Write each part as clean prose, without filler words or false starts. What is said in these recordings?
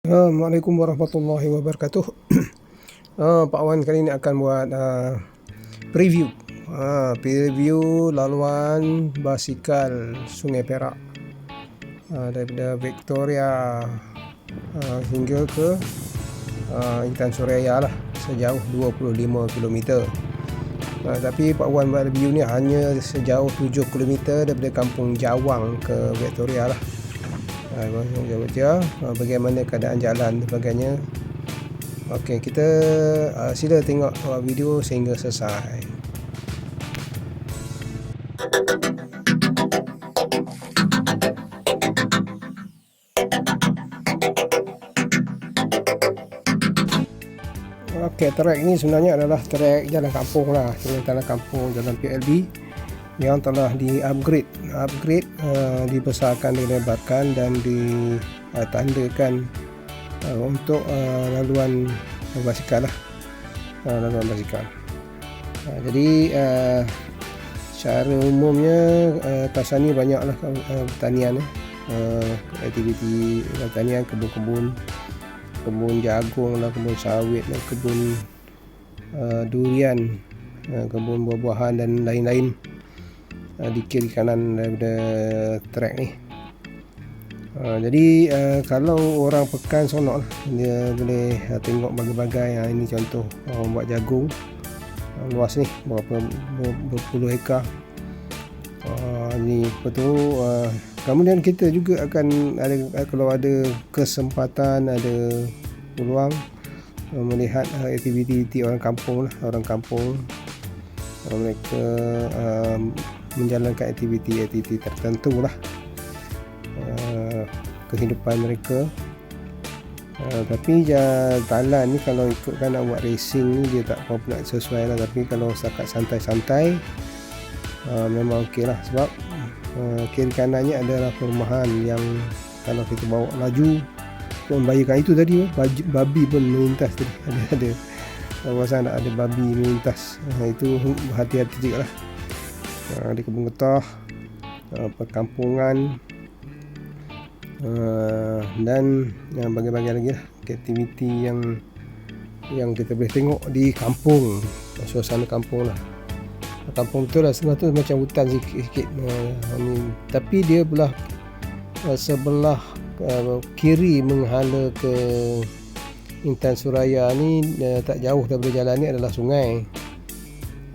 Assalamualaikum warahmatullahi wabarakatuh. Pak Wan kali ini akan buat preview laluan basikal Sungai Perak daripada Victoria hingga ke Intan Suraya lah, sejauh 25 km. Tapi Pak Wan buat review ni hanya sejauh 7 km daripada Kampung Jawang ke Victoria lah. Bagaimana keadaan jalan dan sebagainya. Okey, kita sila tengok video sehingga selesai. Okey, trek ni sebenarnya adalah trek jalan kampung lah, jalan kampung, jalan PLB yang telah di-upgrade, dibesarkan, dilebarkan dan ditandakan untuk laluan basikal lah, laluan basikal. Jadi secara umumnya kawasan ni banyaklah pertanian, aktiviti pertanian, kebun jagung lah, kebun sawit lah, kebun durian, kebun buah-buahan dan lain-lain di kiri kanan daripada trek ni. Jadi kalau orang pekan sonok lah, dia boleh tengok bagai-bagai. Ini contoh orang buat jagung, luas ni berapa berpuluh hektar. Ni betul. Kemudian kita juga akan ada, kalau ada kesempatan, ada peluang melihat aktiviti orang kampung lah, mereka menjalankan aktiviti tertentu lah, kehidupan mereka. Tapi jalan ni kalau ikutkan nak buat racing ni, dia tak apa nak sesuai lah. Tapi kalau setakat santai-santai memang okey lah. Sebab kiri kanannya adalah perumahan yang kalau kita bawa laju, membahayakan. Itu tadi babi pun melintas tadi, ada kawasan ada babi melintas. Itu hati-hati juga lah. Di kebun getah, perkampungan, dan bagai-bagai lagi lah aktiviti yang kita boleh tengok di kampung, suasana kampung lah. Kampung betul lah, sebelah tu macam hutan sikit, tapi dia sebelah kiri menghala ke Intan Suraya ni, tak jauh daripada jalan ni adalah sungai.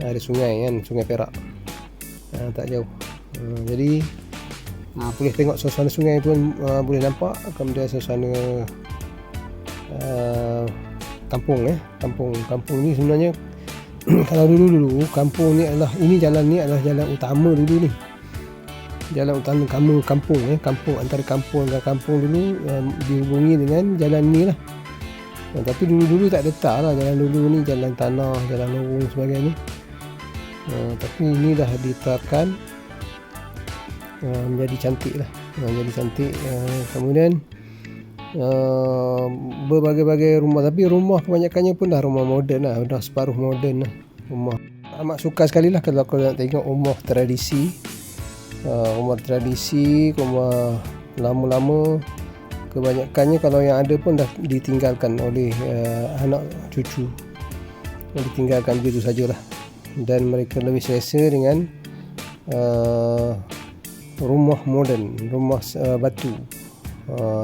Ada sungai kan, Sungai Perak, tak jauh. Jadi boleh tengok suasana sungai pun, boleh nampak. Kemudian suasana kampung ni sebenarnya kalau dulu kampung ni adalah, ini jalan ni adalah jalan utama dulu ni, jalan utama kampung, kampung antara kampung dan kampung dulu dihubungi dengan jalan ni lah. Tapi dulu tak ada tar lah jalan dulu ni, jalan tanah, jalan lorong sebagainya. Tapi ini dah ditarkan, menjadi cantik lah, kemudian berbagai-bagai rumah. Tapi rumah kebanyakannya pun dah rumah moden lah, dah separuh moden lah rumah. Amat suka sekali lah kalau nak tengok rumah tradisi, rumah lama-lama. Kebanyakannya kalau yang ada pun dah ditinggalkan oleh anak cucu, ditinggalkan begitu sajalah. Dan mereka lebih selesa dengan rumah moden, rumah batu,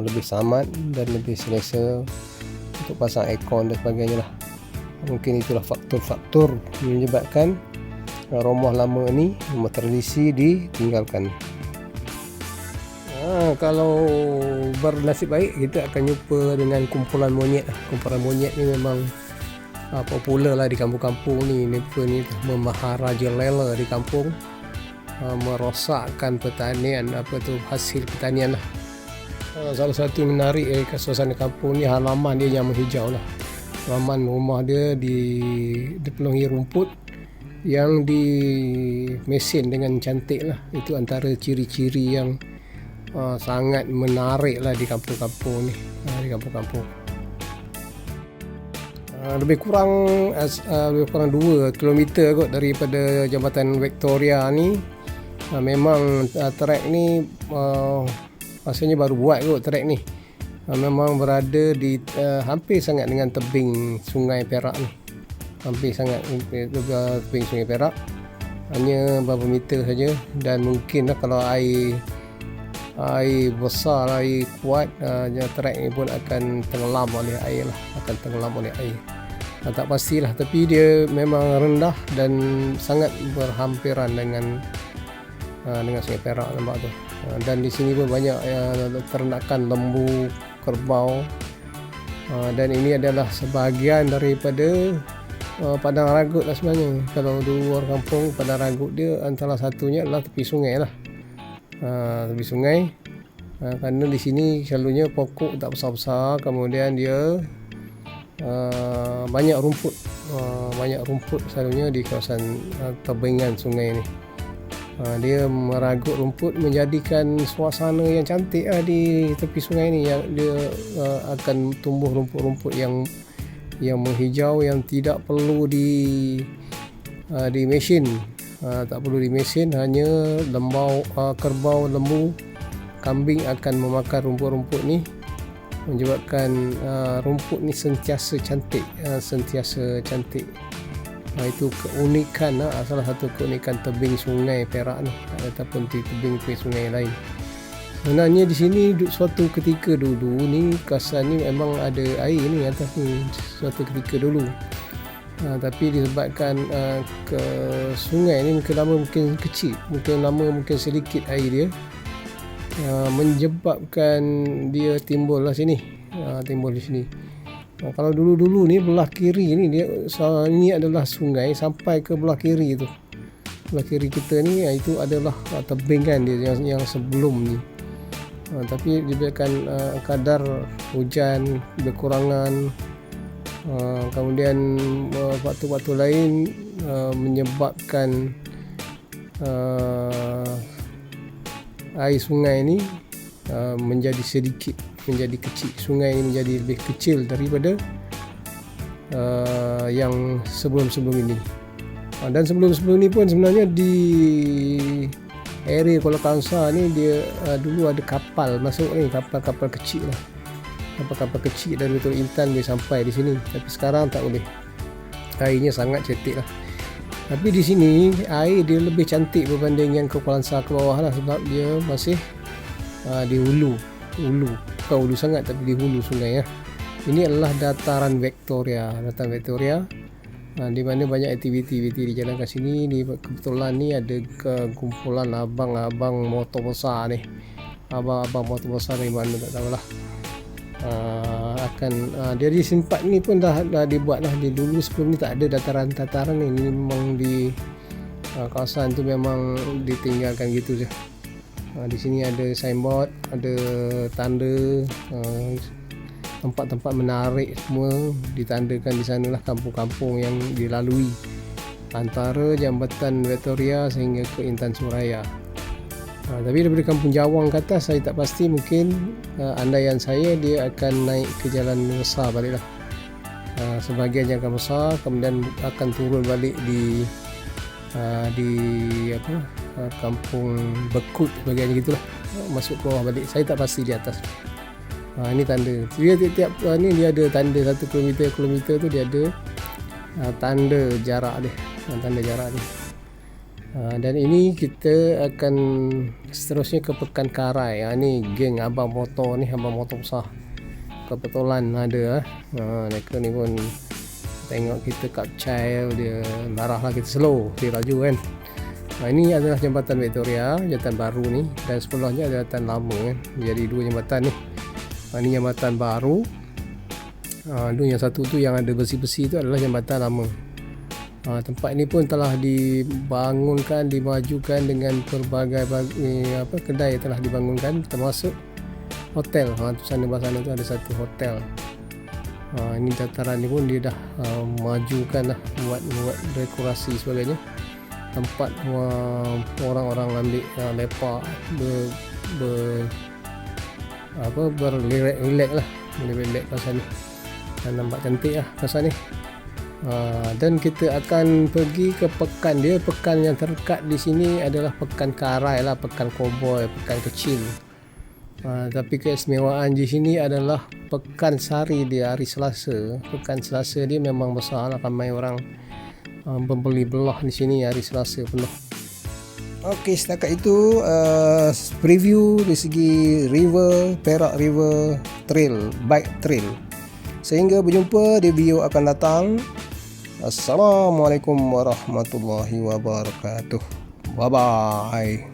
lebih selamat dan lebih selesa untuk pasang aircon dan sebagainya lah. Mungkin itulah faktor-faktor menyebabkan rumah lama ni, rumah tradisi ditinggalkan. Kalau bernasib baik, kita akan jumpa dengan kumpulan monyet. Kumpulan monyet ni memang popular lah di kampung-kampung ni. Mereka ni memaharajalela di kampung, merosakkan pertanian, hasil pertanian lah. Salah satu menarik ke suasana kampung ni, halaman dia yang menghijau lah. Halaman rumah dia dipenuhi rumput yang dimesin dengan cantik lah. Itu antara ciri-ciri yang sangat menarik lah di kampung-kampung ni, lebih kurang 2 km kot daripada Jambatan Victoria ni. Memang trek ni rasanya baru buat kot trek ni. memang berada di hampir sangat dengan tebing Sungai Perak ni. Hampir sangat tebing Sungai Perak. Hanya beberapa meter saja, dan mungkinlah kalau air besar, air kuat, trek ni pun akan tenggelam oleh air lah, tak pastilah, tapi dia memang rendah dan sangat berhampiran dengan Sungai Perak, nampak tu. Dan di sini pun banyak ternakan lembu, kerbau, dan ini adalah sebahagian daripada Padang Ragut lah sebenarnya. Kalau dulu orang kampung, Padang Ragut dia antara satunya adalah tepi sungai lah. Tepi sungai, kerana di sini selalunya pokok tak besar-besar, kemudian dia banyak rumput selalunya di kawasan tebingan sungai ni. Dia meragut rumput, menjadikan suasana yang cantik di tepi sungai ni. Yang dia akan tumbuh rumput-rumput yang menghijau, yang tidak perlu di mesin. Tak perlu di mesin, hanya kerbau, lembu, kambing akan memakan rumput-rumput ni, menyebabkan rumput ni sentiasa cantik. Itu keunikan, salah satu keunikan tebing Sungai Perak ni, ataupun tebing sungai lain. Sebenarnya di sini suatu ketika dulu ni, kawasan ni memang ada air ni atas ni suatu ketika dulu. Tapi disebabkan ke sungai ni mungkin kecil, mungkin sedikit air dia, menyebabkan dia timbul di sini. Kalau dulu ni belah kiri ni, ini adalah sungai sampai ke belah kiri tu. Belah kiri kita ni itu adalah tebingan dia yang sebelum ni. Tapi disebabkan kadar hujan berkurangan, kemudian waktu-waktu lain menyebabkan air sungai ni menjadi kecil. Sungai ini menjadi lebih kecil daripada yang sebelum-sebelum ini. Dan sebelum-sebelum ini pun sebenarnya di area Kuala Kangsar ni dia dulu ada kapal masuk ni, kapal kecil lah. Kapal kecil dari Batu Intan boleh sampai di sini, tapi sekarang tak boleh. Airnya sangat cetek lah. Tapi di sini air dia lebih cantik berbanding yang ke Kuala Kangsar ke bawah lah, sebab dia masih di hulu, bukan hulu sangat tapi di hulu sungai ya. Ini adalah dataran Victoria, di mana banyak aktiviti dijalankan sini. Kebetulan ni ada kumpulan abang-abang motor besar ni, abang-abang motor besar dari mana tak tahulah. Dia di simpat ni pun dah dibuat lah. Dulu sebelum ni tak ada dataran ni, memang di kawasan tu memang ditinggalkan gitu je. Di sini ada signboard, ada tanda, tempat-tempat menarik semua ditandakan di sanalah, kampung-kampung yang dilalui antara Jambatan Victoria sehingga ke Intan Suraya. Tapi daripada Kampung Jawang ke atas saya tak pasti, mungkin andaian saya dia akan naik ke Jalan Besar baliklah. Sebahagian Jalan Besar, kemudian akan turun balik di Kampung Bekut bahagian gitulah, masuk ke bawah balik. Saya tak pasti di atas. Ini tanda. Dia tiap ni dia ada tanda 1 kilometer tu dia ada tanda jarak dia. Dan ini kita akan seterusnya ke Pekan Karai. Ni geng abang motor besar. Kebetulan ada mereka ni pun tengok kita kat Chile, dia marah lah kita slow, dia laju kan. Ini adalah Jambatan Victoria, jambatan baru ni, dan sebelahnya ada jambatan lama kan. Jadi 2 jambatan ni. Ini jambatan baru. Yang satu tu yang ada besi-besi tu adalah jambatan lama. Tempat ini pun telah dibangunkan, dimajukan dengan pelbagai kedai telah dibangunkan, termasuk hotel. Sana tu ada satu hotel. Ini dataran ni pun dia dah majukan lah, buat dekorasi sebagainya. Tempat orang-orang ambil lepak, berrelax lah, boleh relax kawasan ni. Dan nampak cantik lah kawasan ni. Dan kita akan pergi ke pekan dia. Pekan yang terdekat di sini adalah Pekan Karai lah, pekan koboi, pekan kecil. Tapi keistimewaan di sini adalah pekan sari di hari Selasa. Pekan Selasa dia memang besar, ramai orang membeli belah di sini hari Selasa penuh. Okey, setakat itu preview dari segi Perak River Trail, bike trail. Sehingga berjumpa di video akan datang. Assalamualaikum warahmatullahi wabarakatuh. Bye bye.